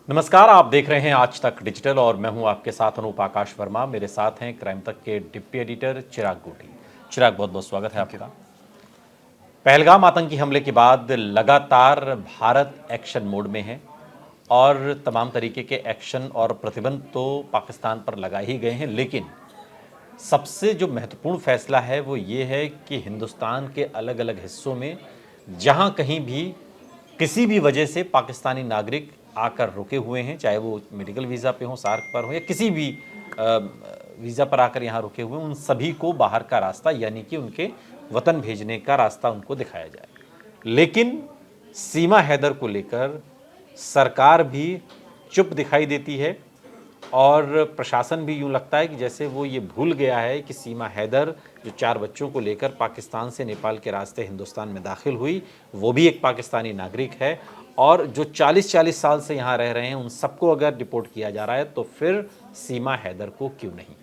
नमस्कार, आप देख रहे हैं आज तक डिजिटल और मैं हूं आपके साथ अनूप आकाश वर्मा। मेरे साथ हैं क्राइम तक के डिप्टी एडिटर चिराग गोटी। चिराग, बहुत बहुत स्वागत है आपका। पहलगाम आतंकी हमले के बाद लगातार भारत एक्शन मोड में है और तमाम तरीके के एक्शन और प्रतिबंध तो पाकिस्तान पर लगा ही गए हैं, लेकिन सबसे जो महत्वपूर्ण फैसला है वो ये है कि हिंदुस्तान के अलग अलग हिस्सों में जहां कहीं भी किसी भी वजह से पाकिस्तानी नागरिक आकर रुके हुए हैं, चाहे वो मेडिकल वीज़ा पे हो, सार्क पर हो या किसी भी वीज़ा पर आकर यहाँ रुके हुए, उन सभी को बाहर का रास्ता यानी कि उनके वतन भेजने का रास्ता उनको दिखाया जाए। लेकिन सीमा हैदर को लेकर सरकार भी चुप दिखाई देती है और प्रशासन भी यूँ लगता है कि जैसे वो ये भूल गया है कि सीमा हैदर जो 4 बच्चों को लेकर पाकिस्तान से नेपाल के रास्ते हिंदुस्तान में दाखिल हुई, वो भी एक पाकिस्तानी नागरिक है और जो 40-40 साल से यहाँ रह रहे हैं उन सबको अगर डिपोर्ट किया जा रहा है तो फिर सीमा हैदर को क्यों नहीं?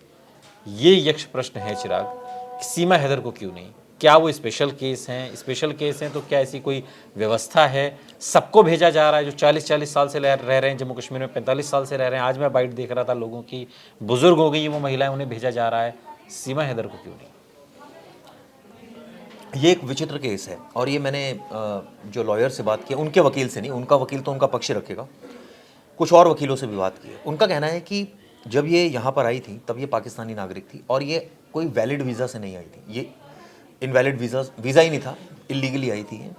ये यक्ष प्रश्न है चिराग, सीमा हैदर को क्यों नहीं? क्या वो स्पेशल केस हैं? स्पेशल केस हैं तो क्या ऐसी कोई व्यवस्था है? सबको भेजा जा रहा है जो 40-40 साल से रह रहे हैं जम्मू कश्मीर में, 45 साल से रह रहे हैं। आज मैं बाइट देख रहा था लोगों की, बुजुर्ग हो गई वो महिलाएं, उन्हें भेजा जा रहा है। सीमा हैदर को क्यों नहीं? ये एक विचित्र केस है और ये मैंने जो लॉयर से बात की, उनके वकील से नहीं, उनका वकील तो उनका पक्ष रखेगा, कुछ और वकीलों से भी बात की है। उनका कहना है कि जब ये यहाँ पर आई थी तब ये पाकिस्तानी नागरिक थी और ये कोई वैलिड वीज़ा से नहीं आई थी, ये इनवैलिड वीज़ा ही नहीं था, इलीगली आई थी ये।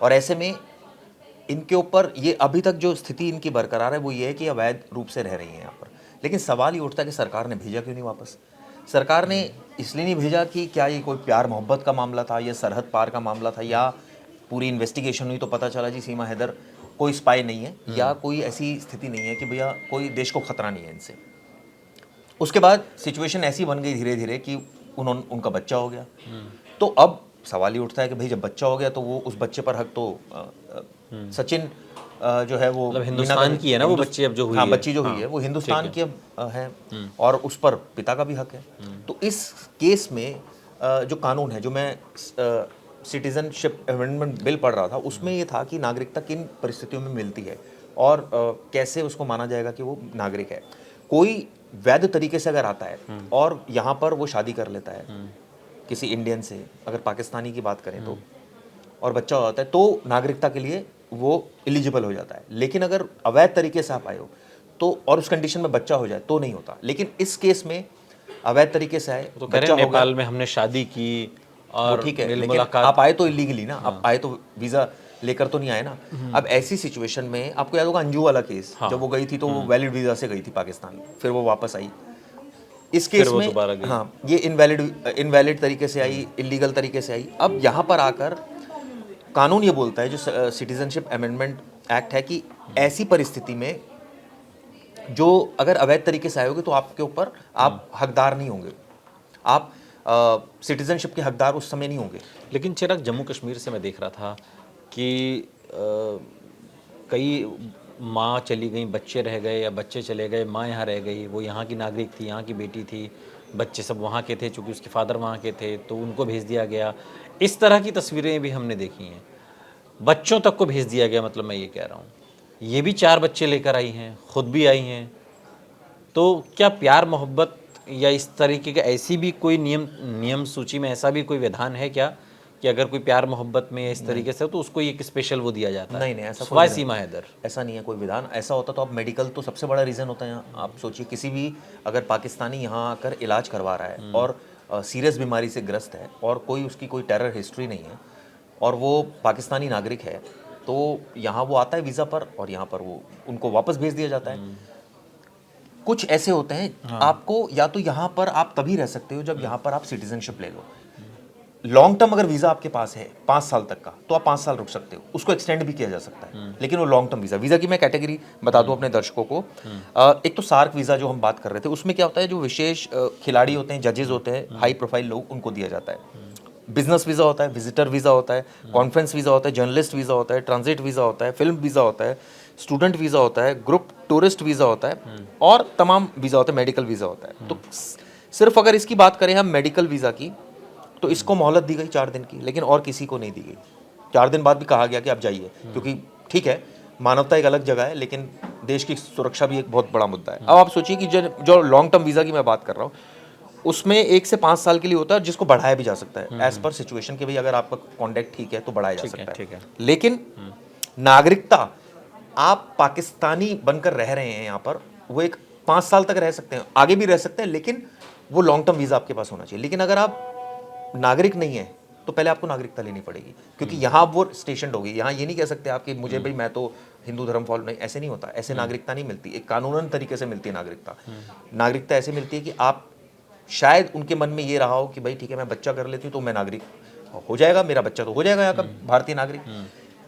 और ऐसे में इनके ऊपर ये अभी तक जो स्थिति इनकी बरकरार है वो ये है कि अवैध रूप से रह रही हैं यहाँ पर। लेकिन सवाल ये उठता है कि सरकार ने भेजा क्यों नहीं वापस? सरकार ने इसलिए नहीं भेजा कि क्या ये कोई प्यार मोहब्बत का मामला था या सरहद पार का मामला था, या पूरी इन्वेस्टिगेशन हुई तो पता चला जी सीमा हैदर कोई स्पाई नहीं है या कोई ऐसी स्थिति नहीं है कि भैया कोई देश को खतरा नहीं है इनसे। उसके बाद सिचुएशन ऐसी बन गई धीरे धीरे कि उनका बच्चा हो गया। तो अब सवाल ये उठता है कि भाई जब बच्चा हो गया तो वो उस बच्चे पर हक तो सचिन जो है वो मतलब हिंदुस्तान की है ना वो बच्ची अब जो हुई हाँ, है। बच्ची जो हुई है वो हिंदुस्तान की अब है और उस पर पिता का भी हक है। तो इस केस में जो कानून है, जो मैं सिटीजनशिप अमेंडमेंट बिल पढ़ रहा था, उसमें ये था कि नागरिकता किन परिस्थितियों में मिलती है और कैसे उसको माना जाएगा कि वो नागरिक है। कोई वैध तरीके से अगर आता है और यहाँ पर वो शादी कर लेता है किसी इंडियन से, अगर पाकिस्तानी की बात करें तो, और बच्चा हो जाता है तो नागरिकता के लिए वो एलिजिबल हो जाता है। लेकिन अगर अवैध तरीके से आप आए हो तो और उस कंडीशन में बच्चा हो जाए तो नहीं होता। लेकिन इस केस में अवैध तरीके से आए तो कह रहे हैं नेपाल में हमने शादी की और ठीक है, लेकिन आप आए तो इलीगली ना, आप आए तो वीजा लेकर तो नहीं आए ना। अब ऐसी सिचुएशन में आपको याद होगा अंजू वाला केस, जब वो गई थी तो वो वैलिड वीजा से गई थी पाकिस्तान, फिर वो वापस आई। इस केस में हाँ, ये इनवैलिड तरीके से आई, इलीगल तरीके से आई। अब यहाँ पर आकर कानून ये बोलता है, जो सिटीजनशिप अमेंडमेंट एक्ट है, कि ऐसी परिस्थिति में जो अगर अवैध तरीके से आए होगे तो आपके ऊपर आप हकदार नहीं होंगे, आप सिटीजनशिप के हकदार उस समय नहीं होंगे। लेकिन चिराग, जम्मू कश्मीर से मैं देख रहा था कि कई माँ चली गई, बच्चे रह गए या बच्चे चले गए, माँ यहाँ रह गई, वो यहाँ की नागरिक थी, यहाँ की बेटी थी, बच्चे सब वहाँ के थे, चूँकि उसके फादर वहाँ के थे तो उनको भेज दिया गया। इस तरह की तस्वीरें भी हमने देखी हैं, बच्चों तक को भेज दिया गया। मतलब मैं ये कह रहा हूँ, ये भी 4 बच्चे लेकर आई हैं, खुद भी आई हैं। तो क्या प्यार मोहब्बत या इस तरीके का ऐसी भी कोई नियम सूची में ऐसा भी कोई विधान है क्या कि अगर कोई प्यार मोहब्बत में इस तरीके से हो तो उसको एक स्पेशल वो दिया जाता है? नहीं, ऐसा कोई सीमा हैदर ऐसा नहीं है कोई विधान। ऐसा होता तो अब मेडिकल तो सबसे बड़ा रीज़न होता है। आप सोचिए, किसी भी अगर पाकिस्तानी यहाँ आकर इलाज करवा रहा है और सीरियस बीमारी से ग्रस्त है और कोई उसकी कोई टेरर हिस्ट्री नहीं है और वो पाकिस्तानी नागरिक है, तो यहाँ वो आता है वीज़ा पर और यहाँ पर वो उनको वापस भेज दिया जाता है। कुछ ऐसे होते हैं आपको या तो यहाँ पर आप तभी रह सकते हो जब यहाँ पर आप सिटीजनशिप ले लो। लॉन्ग टर्म अगर वीज़ा आपके पास है 5 साल तक का, तो आप 5 साल रुक सकते हो, उसको एक्सटेंड भी किया जा सकता है। लेकिन वो लॉन्ग टर्म वीज़ा की मैं कैटेगरी बता दूं अपने दर्शकों को। एक तो सार्क वीज़ा जो हम बात कर रहे थे, उसमें क्या होता है, जो विशेष खिलाड़ी होते हैं, जजेस होते हैं, हाई प्रोफाइल लोग, उनको दिया जाता है। बिजनेस वीज़ा होता है, विजिटर वीज़ा होता है, कॉन्फ्रेंस वीज़ा होता है, जर्नलिस्ट वीज़ा होता है, ट्रांजिट वीज़ा होता है, फिल्म वीज़ा होता है, स्टूडेंट वीज़ा होता है, ग्रुप टूरिस्ट वीज़ा होता है और तमाम वीज़ा होता है, मेडिकल वीज़ा होता है। तो सिर्फ अगर इसकी बात करें हम मेडिकल वीज़ा की, तो इसको मोहलत दी गई 4 दिन की, लेकिन और किसी को नहीं दी गई। 4 दिन बाद भी कहा गया कि आप जाइए, क्योंकि ठीक है मानवता एक अलग जगह है, लेकिन देश की सुरक्षा भी एक बहुत बड़ा मुद्दा है। अब आप सोचिए कि जो लॉन्ग टर्म वीज़ा की मैं बात कर रहा हूँ, उसमें 1 से 5 साल के लिए होता है, जिसको बढ़ाया भी जा सकता है एज पर सिचुएशन के, भाई अगर आपका कॉन्टैक्ट ठीक है तो बढ़ाया जा सकता ठीक है। है। लेकिन नागरिकता, आप पाकिस्तानी बनकर रह रहे हैं यहाँ पर, वो एक 5 साल तक रह सकते हैं, आगे भी रह सकते हैं, लेकिन वो लॉन्ग टर्म वीज़ा आपके पास होना चाहिए। लेकिन अगर आप नागरिक नहीं है तो पहले आपको नागरिकता लेनी पड़ेगी, क्योंकि यहाँ वो स्टेशनड होगी। यहाँ ये नहीं कह सकते आप कि मुझे भाई मैं तो हिंदू धर्म फॉलो नहीं, ऐसे नहीं होता। ऐसे नागरिकता नहीं मिलती, एक कानूनन तरीके से मिलती है नागरिकता। नागरिकता ऐसे मिलती है कि आप, शायद उनके मन में ये रहा हो कि भाई ठीक है मैं बच्चा कर लेती हूँ तो मैं नागरिक हो जाएगा, मेरा बच्चा तो हो जाएगा यहाँ का भारतीय नागरिक।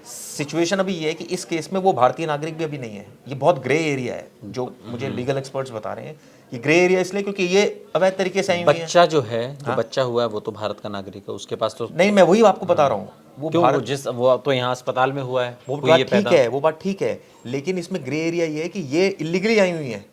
सिचुएशन अभी ये है कि इस केस में वो भारतीय नागरिक भी अभी नहीं है। ये बहुत ग्रे एरिया है, जो मुझे लीगल एक्सपर्ट्स बता रहे हैं। ये ग्रे एरिया इसलिए क्योंकि ये अवैध तरीके से आई हुई है। बच्चा जो है, जो बच्चा हुआ है वो तो भारत का नागरिक है, उसके पास तो नहीं, मैं वही आपको बता रहा हूँ, वो क्यों, भारत, वो तो यहाँ अस्पताल में हुआ है, वो हुई बात है ठीक पैदा। है, वो बात ठीक है, लेकिन इसमें ग्रे एरिया ये है कि ये इलीगली आई हुई है।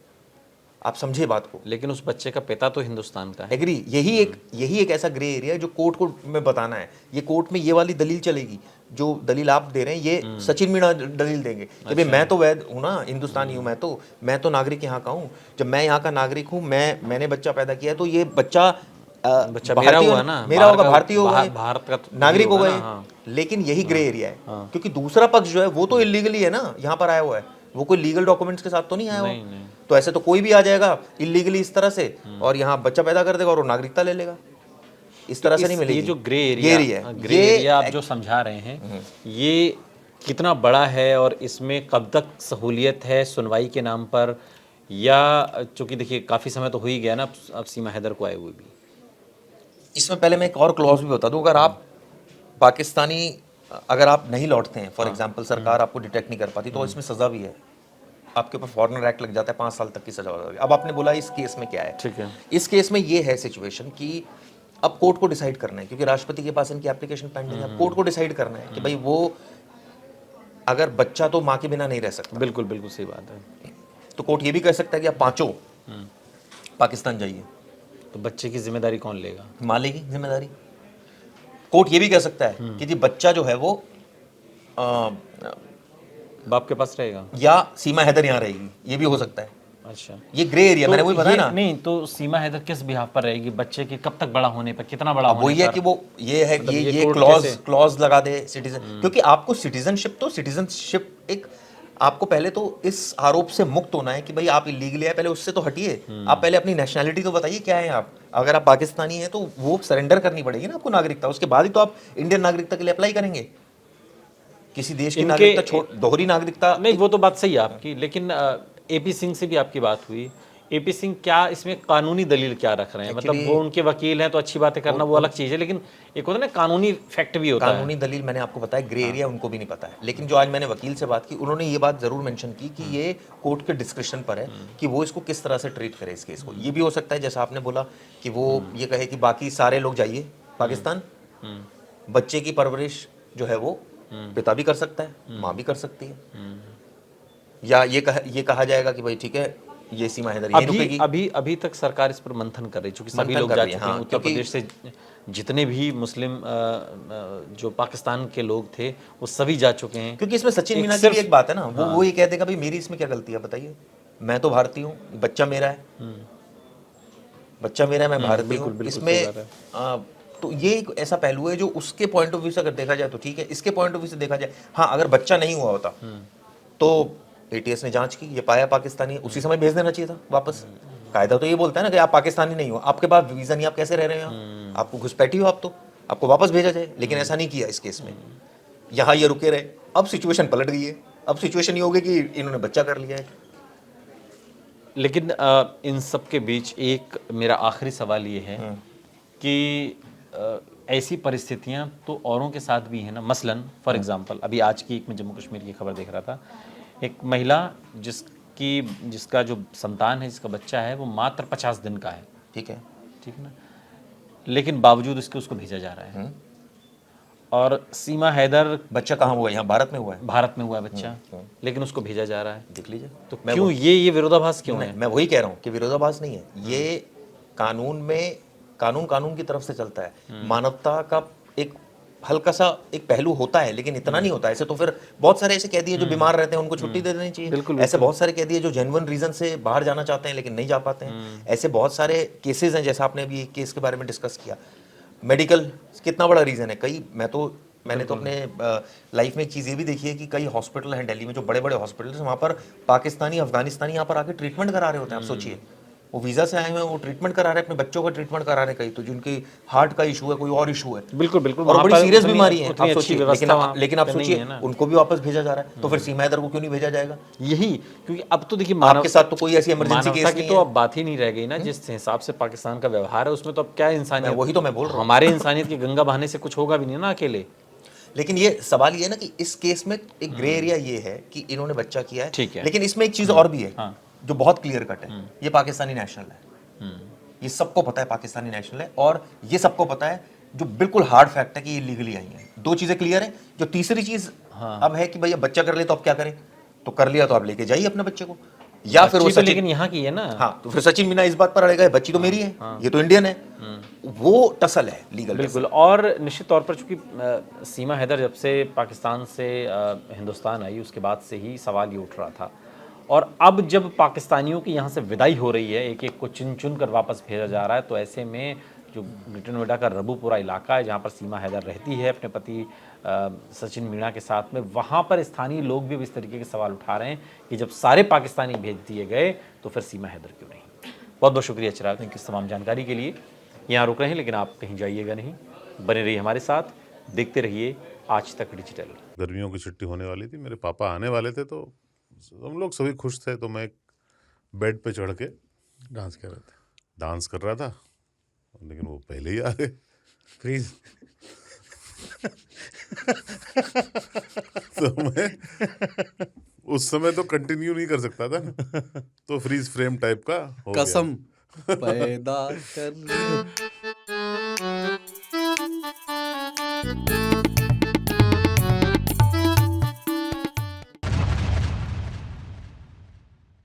आप समझे बात को। लेकिन उस बच्चे का पिता तो हिंदुस्तान का है। एग्री, यही एक ऐसा ग्रे एरिया है जो कोर्ट को में बताना है। ये कोर्ट में ये वाली दलील चलेगी, जो दलील आप दे रहे हैं, ये सचिन मीणा दलील देंगे कि भाई मैं तो वैध हूँ ना, हिंदुस्तानी हूँ, मैं तो नागरिक यहाँ का हूँ। जब मैं यहाँ का नागरिक हूँ, मैंने बच्चा पैदा किया है, तो ये बच्चा बच्चा मेरा हुआ ना, मेरा होगा, भारतीय होगा, भारत का नागरिक होगा होगा। ना, हाँ। लेकिन यही ग्रे एरिया है, क्योंकि दूसरा पक्ष जो है वो तो इलीगली है ना, यहाँ पर आया हुआ है, वो कोई लीगल डॉक्यूमेंट्स के साथ तो नहीं आया हुआ। तो ऐसे तो कोई भी आ जाएगा इलीगली इस तरह से और यहाँ बच्चा पैदा कर देगा और वो नागरिकता ले लेगा। इस तरह से नहीं मिलेगी। ये जो ग्रे एरिया आप जो समझा रहे हैं, ये कितना बड़ा है और इसमें कब तक सहूलियत है सुनवाई के नाम पर? या चूंकि देखिए काफ़ी समय तो हो ही गया ना अब सीमा हैदर को आए हुए भी। इसमें पहले मैं एक और क्लॉज भी बता दूं, अगर आप पाकिस्तानी, अगर आप नहीं लौटते हैं, फॉर एग्जांपल सरकार आपको डिटेक्ट नहीं कर पाती, तो इसमें सज़ा भी है, आपके ऊपर फॉरेनर एक्ट लग जाता है, 5 साल तक की सजा हो जाती है। अब आपने बोला इस केस में क्या है, ठीक है। इस केस में ये है सिचुएशन कि अब कोर्ट को डिसाइड करना है, क्योंकि राष्ट्रपति के पास इनकी एप्लीकेशन पेंडिंग है। अब कोर्ट को डिसाइड करना है कि भाई वो, अगर बच्चा तो माँ के बिना नहीं रह सकता, बिल्कुल बिल्कुल सही बात है, तो कोर्ट ये भी कह सकता है कि आप पांचों पाकिस्तान जाइए। तो बच्चे की जिम्मेदारी कौन लेगा? माँ लेगी जिम्मेदारी। कोर्ट ये भी कह सकता है कि जी बच्चा जो है वो बाप के पास रहेगा, या सीमा हैदर यहाँ रहेगी, ये भी हो सकता है। अच्छा, ये ग्रे एरिया, मैंने वही बताया ना। नहीं तो सीमा हैदर किस बिहाफ पर रहेगी? बच्चे के कब तक बड़ा होने पर, कितना बड़ा होने वही है पर? कि वो ये है कि ये कोर्ट क्लॉज लगा दे सिटीजन, क्योंकि आपको सिटीजनशिप एक, आपको पहले तो इस आरोप से मुक्त होना है कि भाई आप इलीगली है, पहले उससे तो हटिए। आप पहले अपनी नेशनैलिटी तो बताइए क्या है आप। अगर आप पाकिस्तानी हैं तो वो सरेंडर करनी पड़ेगी ना आपको नागरिकता, उसके बाद ही तो आप इंडियन नागरिकता के लिए अप्लाई करेंगे। किसी देश की नागरिकता छोड़, दोहरी नागरिकता नहीं, वो तो बात सही है आपकी, लेकिन एपी सिंह से भी आपकी बात हुई। एपी सिंह क्या इसमें कानूनी दलील क्या रख रहे हैं? मतलब वो उनके वकील हैं तो अच्छी बातें करना वो अलग चीज़ है, लेकिन एक होता है ना कानूनी फैक्ट भी होता है। कानूनी दलील मैंने आपको बताया, ग्रे एरिया उनको भी नहीं पता है। लेकिन जो आज मैंने वकील से बात की, उन्होंने ये बात जरूर मेंशन की कि ये कोर्ट के डिस्क्रिप्शन पर है कि वो इसको किस तरह से ट्रीट करे इस केस को। ये भी हो सकता है जैसा आपने बोला कि वो ये कहे कि बाकी सारे लोग जाइए पाकिस्तान, बच्चे की परवरिश जो है वो पिता भी कर सकता है, माँ भी कर सकती है, या ये कहा जाएगा कि भाई ठीक है ये सीमा हैदर यहीं रुकेगी। अभी तक सरकार इस पर मंथन कर रही है, क्योंकि सभी लोग जा चुके हैं। उत्तर प्रदेश से जितने भी मुस्लिम जो पाकिस्तान के लोग थे वो सभी जा चुके हैं। क्योंकि इसमें सचिन मीना की भी एक बात है ना, वो ये कह देगा भाई मेरी इसमें क्या गलती है बताइए, मैं तो भारतीय हूँ, बच्चा मेरा है, बच्चा मेरा है, मैं भारतीय हूँ। इसमें तो ये एक ऐसा पहलू है जो उसके पॉइंट ऑफ व्यू से अगर देखा जाए तो ठीक है, इसके पॉइंट ऑफ व्यू से देखा जाए, हाँ अगर बच्चा नहीं हुआ होता तो एटीएस ने जांच की, ये पाया पाकिस्तानी, उसी समय भेज देना चाहिए था वापस। कायदा तो ये बोलता है ना कि आप पाकिस्तानी नहीं हो, आपके पास वीज़ा नहीं, आप कैसे रह रहे हो, आपको घुसपैठी हो, आप तो आपको वापस भेजा जाए। लेकिन ऐसा नहीं किया इस केस में, यहाँ ये रुके रहे। अब सिचुएशन पलट गई है, अब सिचुएशन ये हो गई कि इन्होंने बच्चा कर लिया है। लेकिन इन सब के बीच एक मेरा आखिरी सवाल ये है कि ऐसी परिस्थितियां तो औरों के साथ भी हैं ना। मसलन फॉर एग्जांपल अभी आज की एक मैं जम्मू कश्मीर की खबर देख रहा था, एक महिला जिसका जो संतान है, जिसका बच्चा है, वो मात्र 50 दिन का है। ठीक है ना, लेकिन बावजूद इसके उसको भेजा जा रहा है। और सीमा हैदर, बच्चा कहाँ हुआ है? यहाँ भारत में हुआ है, भारत में हुआ है बच्चा, लेकिन उसको भेजा जा रहा है। देख लीजिए तो क्यों ये विरोधाभास क्यों है? मैं वही कह रहा हूँ कि विरोधाभास नहीं है, ये कानून में कानून की तरफ से चलता है। मानवता का एक हल्का सा एक पहलू होता है, लेकिन इतना नहीं होता। ऐसे तो फिर बहुत सारे ऐसे कैदी हैं जो बीमार रहते हैं, उनको छुट्टी दे देनी चाहिए। ऐसे बहुत सारे कैदी हैं जो जेन्युइन रीजन से बाहर जाना चाहते हैं लेकिन नहीं जा पाते हैं। ऐसे बहुत सारे केसेस हैं, जैसा आपने अभी एक केस के बारे में डिस्कस किया। मेडिकल कितना बड़ा रीजन है। मैंने तो अपने लाइफ में एक चीज़ ये भी देखी है कि कई हॉस्पिटल हैं दिल्ली में, जो बड़े बड़े हॉस्पिटल हैं, वहाँ पर पाकिस्तानी, अफगानिस्तानी यहाँ पर आके ट्रीटमेंट करा रहे होते हैं। आप सोचिए, वो वीज़ा से आए हुए हैं, वो ट्रीटमेंट करा रहे हैं, अपने बच्चों का ट्रीटमेंट करा रहे हैं, कहीं तो जिनकी हार्ट का इशू है, कोई और इशू है, बिल्कुल बिल्कुल, और वहाँ बड़ी पर सीरियस उतनी- बीमारी है। उतनी आप अच्छी सोचिए, व्यवस्था वहाँ लेकिन आप पे नहीं सोचिए है ना। उनको भी वापस भेजा जा रहा है, तो फिर सीमा हैदर को क्यों नहीं भेजा जाएगा? यही, क्योंकि अब तो देखिए आपके साथ तो कोई ऐसी इमरजेंसी मानवता केस की नहीं तो है। अब बात ही नहीं रह गई ना। जिस हिसाब से पाकिस्तान का व्यवहार है उसमें तो अब क्या इंसानियत, वही तो मैं बोल रहा हूँ। हमारे इंसानियत की गंगा बहाने से कुछ होगा भी नहीं ना अकेले। लेकिन ये सवाल ये है ना कि इस केस में एक ग्रे एरिया ये है कि इन्होंने बच्चा किया ठीक है। लेकिन इसमें एक चीज और भी है हाँ। जो बहुत क्लियर कट है। ये पाकिस्तानी नेशनल है, ये सबको पता है पाकिस्तानी नेशनल है, और ये सबको पता है, जो बिल्कुल हार्ड फैक्ट है कि ये लीगली आई है। दो चीजें क्लियर है। जो तीसरी चीज अब है कि भैया बच्चा कर ले तो अब क्या करें, तो कर लिया तो आप लेके जाइए अपने बच्चे को, या फिर वो बच्ची तो सचिन, लेकिन यहाँ की है ना। हाँ, तो फिर सचिन मीना इस बात पर अड़ेगा बच्ची तो मेरी है, ये तो इंडियन है। वो टसल है, लीगल बिल्कुल। और निश्चित तौर पर चूंकि सीमा हैदर जब से पाकिस्तान से हिंदुस्तान आई, उसके बाद से ही सवाल ये उठ रहा था, और अब जब पाकिस्तानियों की यहाँ से विदाई हो रही है, एक एक को चुन चुन कर वापस भेजा जा रहा है, तो ऐसे में जो ग्रेटर नोएडा का रबूपुरा इलाका है, जहाँ पर सीमा हैदर रहती है अपने पति सचिन मीणा के साथ में, वहाँ पर स्थानीय लोग भी अब इस तरीके के सवाल उठा रहे हैं कि जब सारे पाकिस्तानी भेज दिए गए तो फिर सीमा हैदर क्यों नहीं। बहुत बहुत शुक्रिया चिराग, थैंक यू तमाम जानकारी के लिए। यहाँ रुक रहे हैं लेकिन आप कहीं जाइएगा नहीं, बने रहिए हमारे साथ, देखते रहिए आज तक डिजिटल। गर्मियों की छुट्टी होने वाली थी, मेरे पापा आने वाले थे, तो हम लोग सभी खुश थे। तो मैं एक बेड पे चढ़ के डांस कर रहा था, लेकिन वो पहले ही आ गए। प्लीज तो मैं उस समय तो कंटिन्यू नहीं कर सकता था ना, तो फ्रीज फ्रेम टाइप का हो गया। कसम पैदा कर